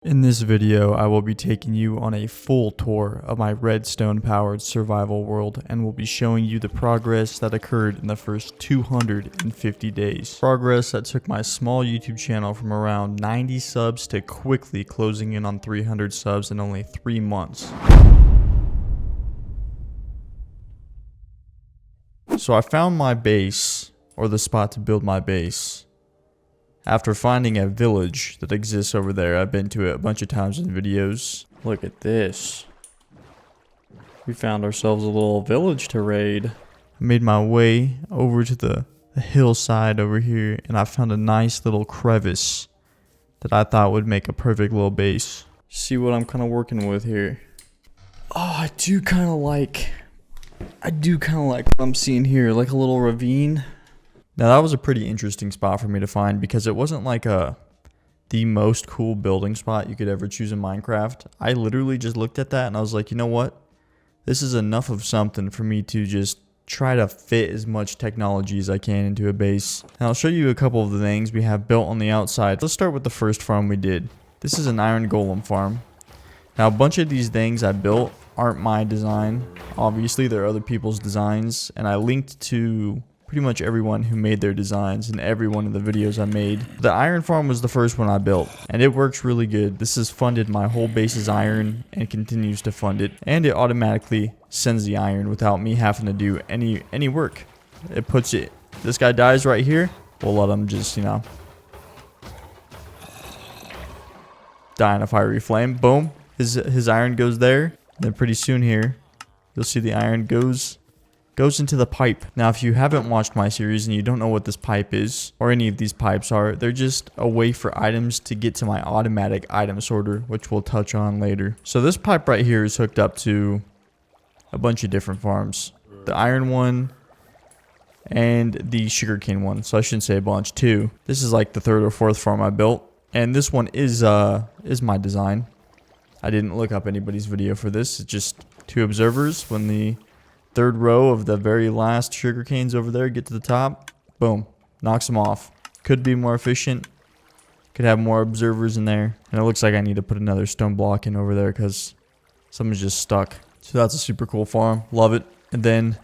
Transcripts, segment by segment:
In this video, I will be taking you on a full tour of my redstone-powered survival world and will be showing you the progress that occurred in the first 250 days. Progress that took my small YouTube channel from around 90 subs to quickly closing in on 300 subs in only 3 months. So I found my base, or the spot to build my base, after finding a village that exists over there. I've been to it a bunch of times in videos. Look at this. We found ourselves a little village to raid. I made my way over to the hillside over here, and I found a nice little crevice that I thought would make a perfect little base. See what I'm kind of working with here. Oh, I do kind of like what I'm seeing here, like a little ravine. Now that was a pretty interesting spot for me to find because it wasn't like the most cool building spot you could ever choose in Minecraft. I literally just looked at that and I was like, you know what? This is enough of something for me to just try to fit as much technology as I can into a base. And I'll show you a couple of the things we have built on the outside. Let's start with the first farm we did. This is an iron golem farm. Now a bunch of these things I built aren't my design. Obviously they're other people's designs, and I linked to pretty much everyone who made their designs in every one of the videos I made. The iron farm was the first one I built, and it works really good. This has funded my whole base's iron and continues to fund it, and it automatically sends the iron without me having to do any work. It puts it, this guy dies right here, we'll let him just, you know, die in a fiery flame. Boom, his iron goes there. Then pretty soon here, you'll see the iron goes into the pipe. Now, if you haven't watched my series and you don't know what this pipe is, or any of these pipes are, they're just a way for items to get to my automatic item sorter, which we'll touch on later. So this pipe right here is hooked up to a bunch of different farms. The iron one and the sugarcane one. So I shouldn't say a bunch, two. This is like the third or fourth farm I built. And this one is my design. I didn't look up anybody's video for this. It's just two observers. When the third row of the very last sugar canes over there get to the top, boom, knocks them off. Could be more efficient, could have more observers in there. And it looks like I need to put another stone block in over there because something's just stuck. So that's a super cool farm, love it. And then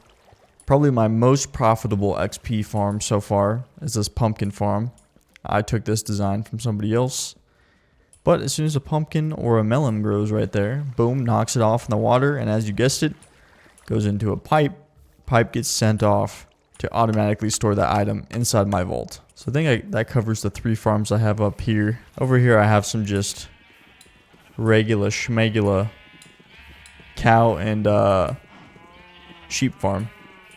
probably my most profitable XP farm so far is this pumpkin farm. I took this design from somebody else, but as soon as a pumpkin or a melon grows right there, boom, knocks it off in the water, and as you guessed it, goes into a pipe. Pipe gets sent off to automatically store that item inside my vault. So I think that covers the 3 farms I have up here. Over here I have some just regular schmegula cow and sheep farm.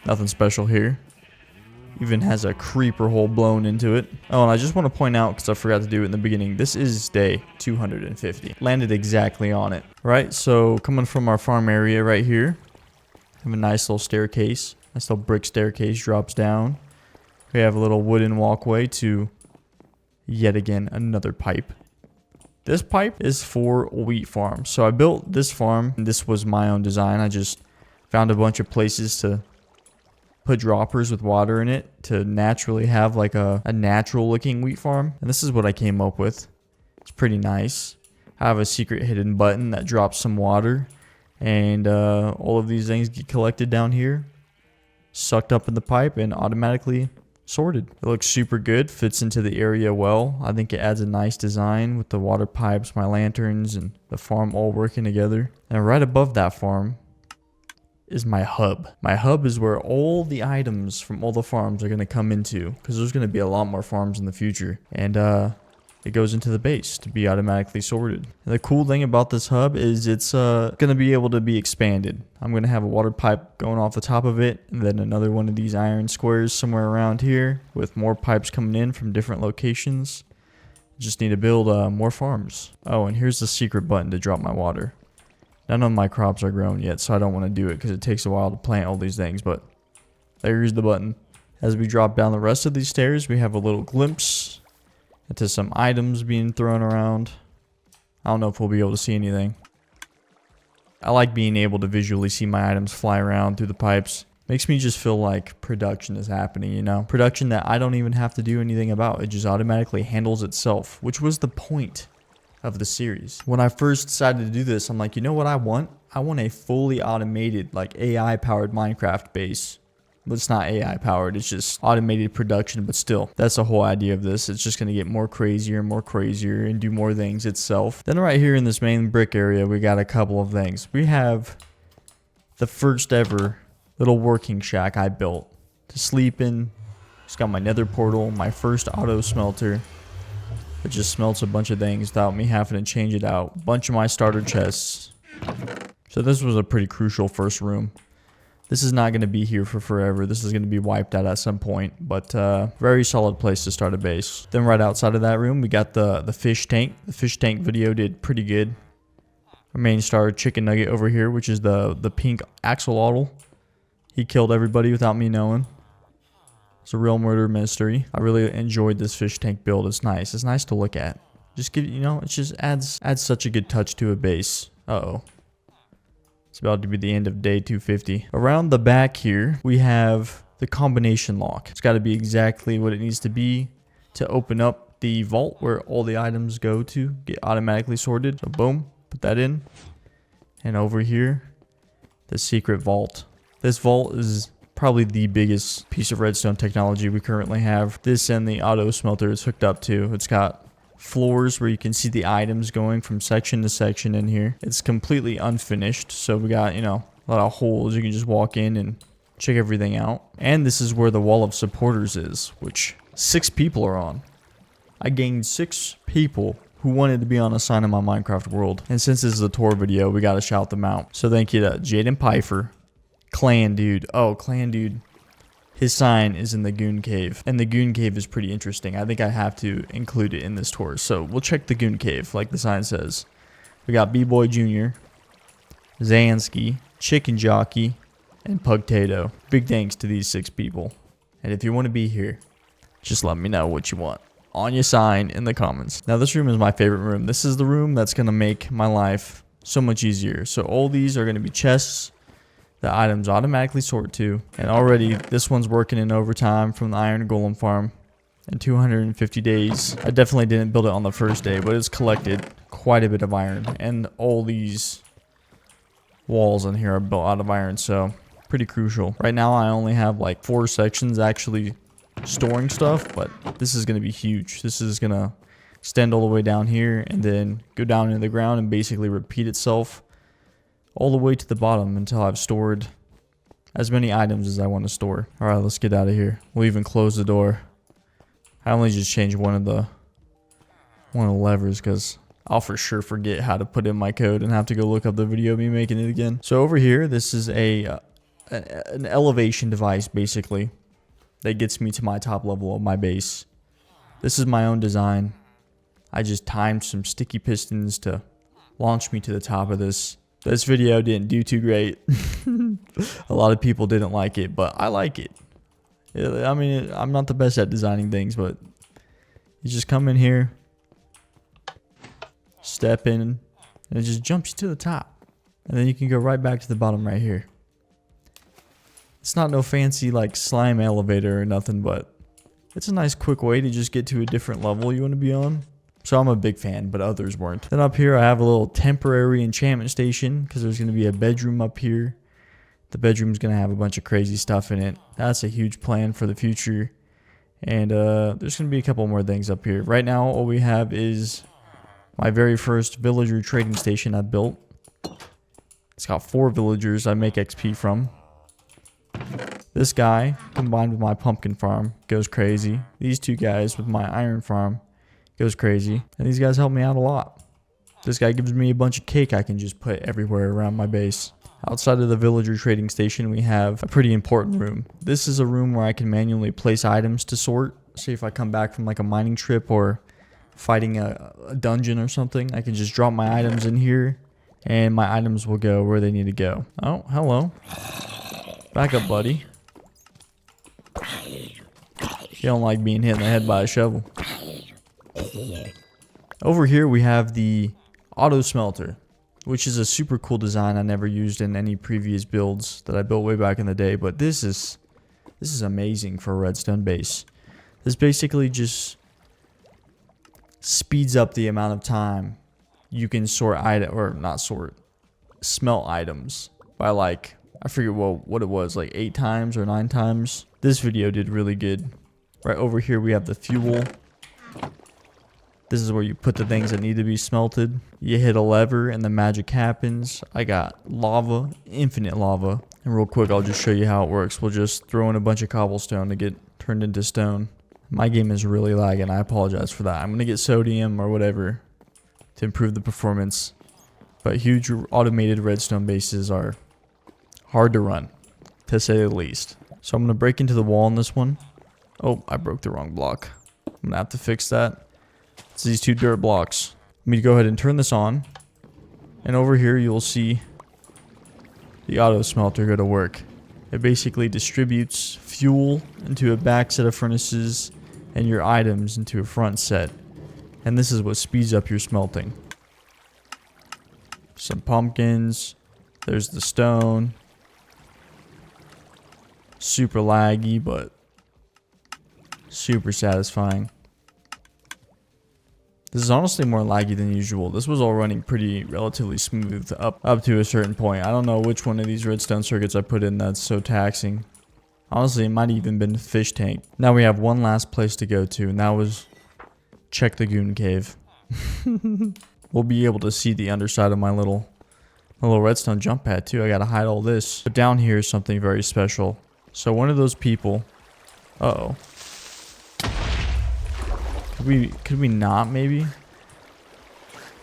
Nothing special here. Even has a creeper hole blown into it. Oh, and I just want to point out, because I forgot to do it in the beginning, this is day 250. Landed exactly on it. Right, so coming from our farm area right here, have a nice little staircase. Nice little brick staircase drops down. We have a little wooden walkway to yet again another pipe. This pipe is for wheat farm. So I built this farm. This was my own design. I just found a bunch of places to put droppers with water in it to naturally have like a natural looking wheat farm. And this is what I came up with. It's pretty nice. I have a secret hidden button that drops some water. And all of these things get collected down here, sucked up in the pipe, and automatically sorted. It looks super good, fits into the area well. I think it adds a nice design with the water pipes, my lanterns, and the farm all working together. And right above that farm is my hub. My hub is where all the items from all the farms are going to come into, because there's going to be a lot more farms in the future. And it goes into the base to be automatically sorted. And the cool thing about this hub is it's going to be able to be expanded. I'm going to have a water pipe going off the top of it, and then another one of these iron squares somewhere around here with more pipes coming in from different locations. Just need to build more farms. Oh, and here's the secret button to drop my water. None of my crops are grown yet, so I don't want to do it because it takes a while to plant all these things, but there's the button. As we drop down the rest of these stairs, we have a little glimpse into some items being thrown around. I don't know if we'll be able to see anything. I like being able to visually see my items fly around through the pipes. Makes me just feel like production is happening, you know? Production that I don't even have to do anything about. It just automatically handles itself, which was the point of the series. When I first decided to do this, I'm like, you know what I want? I want a fully automated, like AI powered Minecraft base. But it's not AI powered, it's just automated production, but still, that's the whole idea of this. It's just going to get more crazier and do more things itself. Then right here in this main brick area, we got a couple of things. We have the first ever little working shack I built to sleep in. It's got my nether portal, my first auto smelter. It just smelts a bunch of things without me having to change it out. A bunch of my starter chests. So this was a pretty crucial first room. This is not going to be here for forever. This is going to be wiped out at some point, but very solid place to start a base. Then right outside of that room, we got the fish tank. The fish tank video did pretty good. Our main star chicken nugget over here, which is the pink axolotl. He killed everybody without me knowing. It's a real murder mystery. I really enjoyed this fish tank build. It's nice. It's nice to look at. Just give, you know, it just adds such a good touch to a base. Uh-oh. It's about to be the end of day 250. Around the back here, we have the combination lock. It's got to be exactly what it needs to be to open up the vault where all the items go to get automatically sorted. So boom, put that in. And over here, the secret vault. This vault is probably the biggest piece of redstone technology we currently have. This and the auto smelter is hooked up to. It's got floors where you can see the items going from section to section in here. It's completely unfinished, so we got, you know, a lot of holes. You can just walk in and check everything out. And this is where the wall of supporters is, which 6 people are on. I gained 6 people who wanted to be on a sign in my Minecraft world. And since this is a tour video, we gotta shout them out. So thank you to Jaden Pfeiffer, Clan Dude. Oh, Clan Dude. His sign is in the Goon Cave, and the Goon Cave is pretty interesting. I think I have to include it in this tour, so we'll check the Goon Cave, like the sign says. We got B-Boy Jr., Zansky, Chicken Jockey, and Pugtato. Big thanks to these 6 people. And if you want to be here, just let me know what you want on your sign in the comments. Now this room is my favorite room. This is the room that's going to make my life so much easier. So all these are going to be chests the items automatically sort to, and already this one's working in overtime from the iron golem farm in 250 days. I definitely didn't build it on the first day, but it's collected quite a bit of iron, and all these walls in here are built out of iron, so pretty crucial. Right now I only have like 4 sections actually storing stuff, but this is going to be huge. This is going to extend all the way down here and then go down into the ground and basically repeat itself all the way to the bottom until I've stored as many items as I want to store. Alright, let's get out of here. We'll even close the door. I only just changed one of the levers because I'll for sure forget how to put in my code and have to go look up the video of me making it again. So over here, this is an elevation device basically that gets me to my top level of my base. This is my own design. I just timed some sticky pistons to launch me to the top of this. This video didn't do too great. A lot of people didn't like it, but I like it. I mean, I'm not the best at designing things, but you just come in here, step in, and it just jumps you to the top. And then you can go right back to the bottom right here. It's not no fancy like slime elevator or nothing, but it's a nice quick way to just get to a different level you want to be on. So I'm a big fan, but others weren't. Then up here I have a little temporary enchantment station because there's going to be a bedroom up here. The bedroom's going to have a bunch of crazy stuff in it. That's a huge plan for the future. And there's going to be a couple more things up here. Right now all we have is my very first villager trading station I built. It's got 4 villagers I make XP from. This guy combined with my pumpkin farm goes crazy. These 2 guys with my iron farm goes crazy, and these guys help me out a lot. This guy gives me a bunch of cake I can just put everywhere around my base. Outside of the villager trading station, we have a pretty important room. This is a room where I can manually place items to sort. Say if I come back from like a mining trip or fighting a dungeon or something, I can just drop my items in here and my items will go where they need to go. Oh, hello. Back up, buddy. You don't like being hit in the head by a shovel. Over here we have the auto smelter, which is a super cool design I never used in any previous builds that I built way back in the day, but this is amazing for a redstone base. This basically just speeds up the amount of time you can sort item, or not sort, smelt items by like, I forget what it was, like 8 times or 9 times. This video did really good. Right over here we have the fuel. This is where you put the things that need to be smelted. You hit a lever and the magic happens. I got lava, infinite lava. And real quick, I'll just show you how it works. We'll just throw in a bunch of cobblestone to get turned into stone. My game is really lagging. I apologize for that. I'm going to get sodium or whatever to improve the performance. But huge automated redstone bases are hard to run, to say the least. So I'm going to break into the wall on this one. Oh, I broke the wrong block. I'm going to have to fix that. It's these 2 dirt blocks. Let me go ahead and turn this on. And over here you'll see the auto smelter go to work. It basically distributes fuel into a back set of furnaces and your items into a front set. And this is what speeds up your smelting. Some pumpkins. There's the stone. Super laggy, but super satisfying. This is honestly more laggy than usual. This was all running pretty relatively smooth up to a certain point. I don't know which one of these redstone circuits I put in that's so taxing. Honestly, it might have even been fish tank. Now we have one last place to go to, and that was check the goon cave. We'll be able to see the underside of my little redstone jump pad too. I gotta hide all this. But down here is something very special. So one of those people. Uh-oh. Could we not maybe?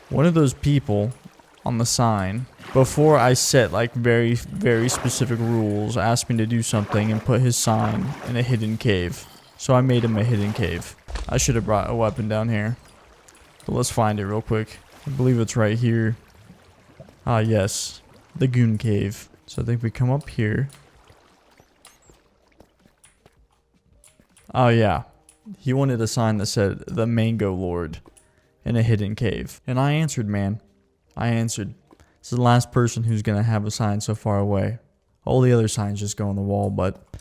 One of those people on the sign, before I set like very specific rules, asked me to do something and put his sign in a hidden cave. So I made him a hidden cave. I should have brought a weapon down here. But let's find it real quick. I believe it's right here. Ah yes, the goon cave. So I think we come up here. Oh yeah. He wanted a sign that said, the Mango Lord, in a hidden cave. And I answered, man. I answered. This is the last person who's going to have a sign so far away. All the other signs just go on the wall, but,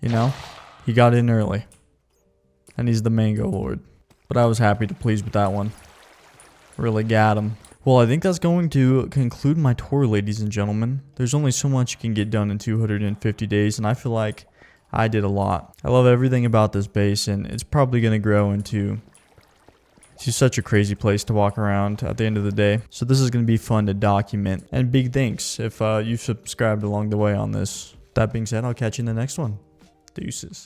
you know, he got in early. And he's the Mango Lord. But I was happy to please with that one. Really got him. Well, I think that's going to conclude my tour, ladies and gentlemen. There's only so much you can get done in 250 days, and I feel like I did a lot. I love everything about this base, and it's probably going to grow into such a crazy place to walk around at the end of the day. So this is going to be fun to document. And big thanks if you've subscribed along the way on this. That being said, I'll catch you in the next one. Deuces.